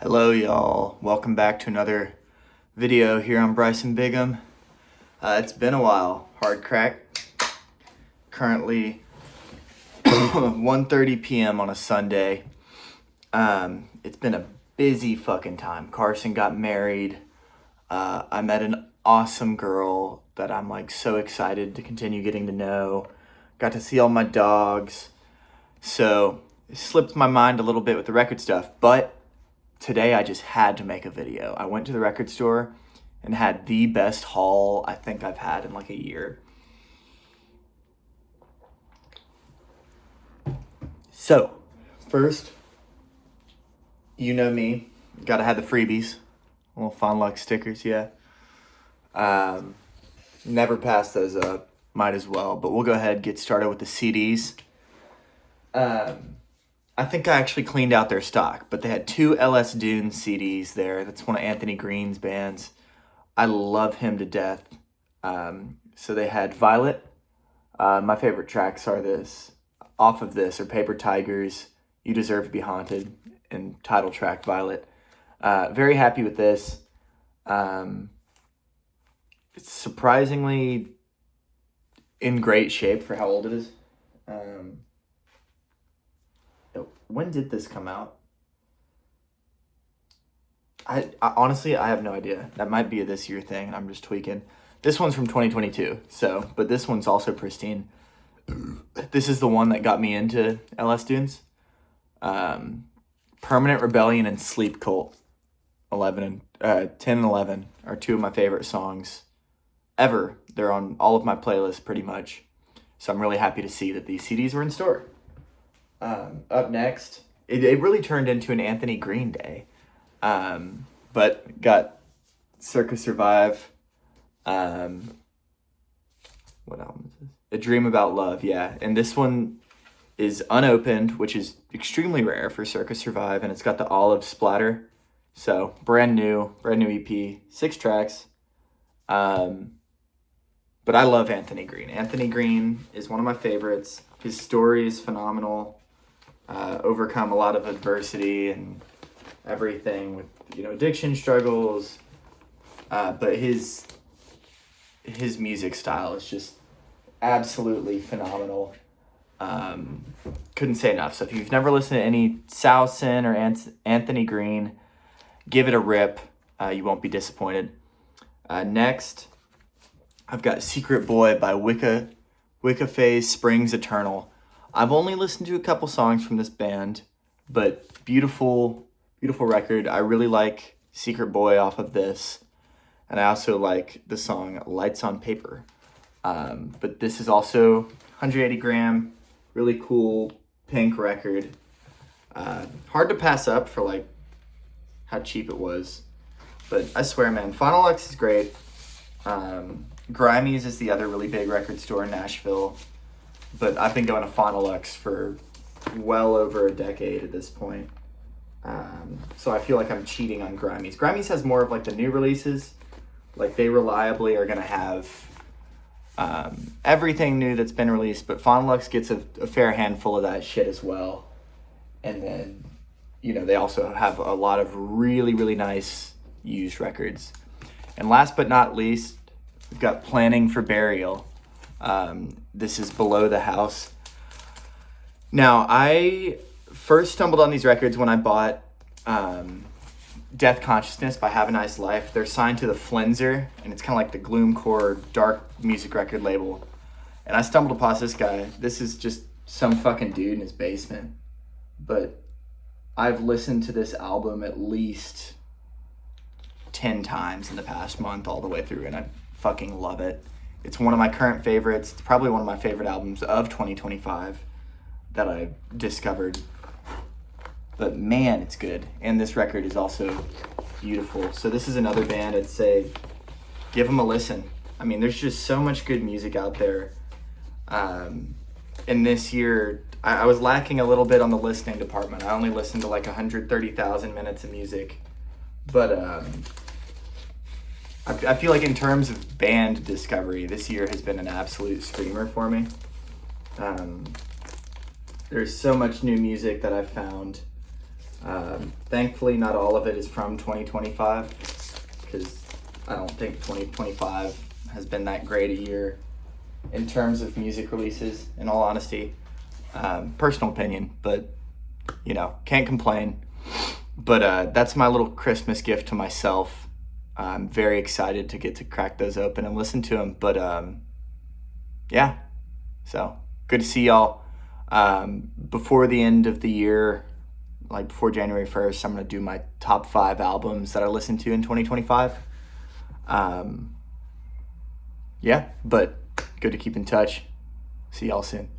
Hello y'all, welcome back to another video here on Bryson Bigham. It's been a while, hard crack. Currently 1:30 p.m. on a Sunday. It's been a busy fucking time. Carson got married. I met an awesome girl that I'm like so excited to continue getting to know. Got to see all my dogs. So it slipped my mind a little bit with the record stuff, but today I just had to make a video. I went to the record store and had the best haul I think I've had in like a year. So, first, you know me, gotta have the freebies. Little Phonoluxe stickers, yeah. Never pass those up, might as well. But we'll go ahead and get started with the CDs. I think I actually cleaned out their stock, but they had 2 LS Dune CDs there. That's one of Anthony Green's bands. I love him to death. So they had Violet. My favorite tracks are off of this are Paper Tigers, You Deserve to Be Haunted, and title track Violet. Very happy with this. It's surprisingly in great shape for how old it is. When did this come out? I honestly, I have no idea. That might be a this year thing. I'm just tweaking. This one's from 2022, but this one's also pristine. This is the one that got me into LS Dunes. Permanent Rebellion and Sleep Cult 10 and 11 are 2 of my favorite songs ever. They're on all of my playlists pretty much. So I'm really happy to see that these CDs were in store. Up next, it really turned into an Anthony Green day, but got Circa Survive. What album is this? A Dream About Love, yeah. And this one is unopened, which is extremely rare for Circa Survive, and it's got the olive splatter. So brand new EP, 6 tracks. But I love Anthony Green. Anthony Green is one of my favorites. His story is phenomenal. Overcome a lot of adversity and everything with, addiction struggles. But his music style is just absolutely phenomenal. Couldn't say enough. So if you've never listened to any Sousin or Anthony Green, give it a rip. You won't be disappointed. Next, I've got Secret Boy by Wicca Phase Springs Eternal. I've only listened to a couple songs from this band, but beautiful record. I really like Secret Boy off of this, and I also like the song Lights on Paper. But this is also 180 gram, really cool pink record. Hard to pass up for like how cheap it was, but I swear, man, Phonoluxe is great. Grimey's is the other really big record store in Nashville. But I've been going to Phonoluxe for well over a decade at this point. So I feel like I'm cheating on Grimey's. Grimey's has more of like the new releases. Like they reliably are going to have everything new that's been released. But Phonoluxe gets a fair handful of that shit as well. And then, they also have a lot of really, really nice used records. And last but not least, we've got Planning for Burial. This is Below the House. Now, I first stumbled on these records when I bought Death Consciousness by Have a Nice Life. They're signed to the Flenser, and it's kind of like the gloomcore dark music record label. And I stumbled upon this guy. This is just some fucking dude in his basement. But I've listened to this album at least 10 times in the past month all the way through, and I fucking love it. It's one of my current favorites. It's probably one of my favorite albums of 2025 that I discovered. But man, it's good. And this record is also beautiful. So this is another band I'd say give them a listen. I mean, there's just so much good music out there. And this year, I was lacking a little bit on the listening department. I only listened to like 130,000 minutes of music. But I feel like in terms of band discovery, this year has been an absolute screamer for me. There's so much new music that I've found Thankfully, not all of it is from 2025, because I don't think 2025 has been that great a year in terms of music releases, in all honesty. Personal opinion, but, can't complain. But that's my little Christmas gift to myself. I'm very excited to get to crack those open and listen to them. But yeah, so good to see y'all. Before the end of the year, like before January 1st, I'm going to do my top 5 albums that I listened to in 2025. Yeah, but good to keep in touch. See y'all soon.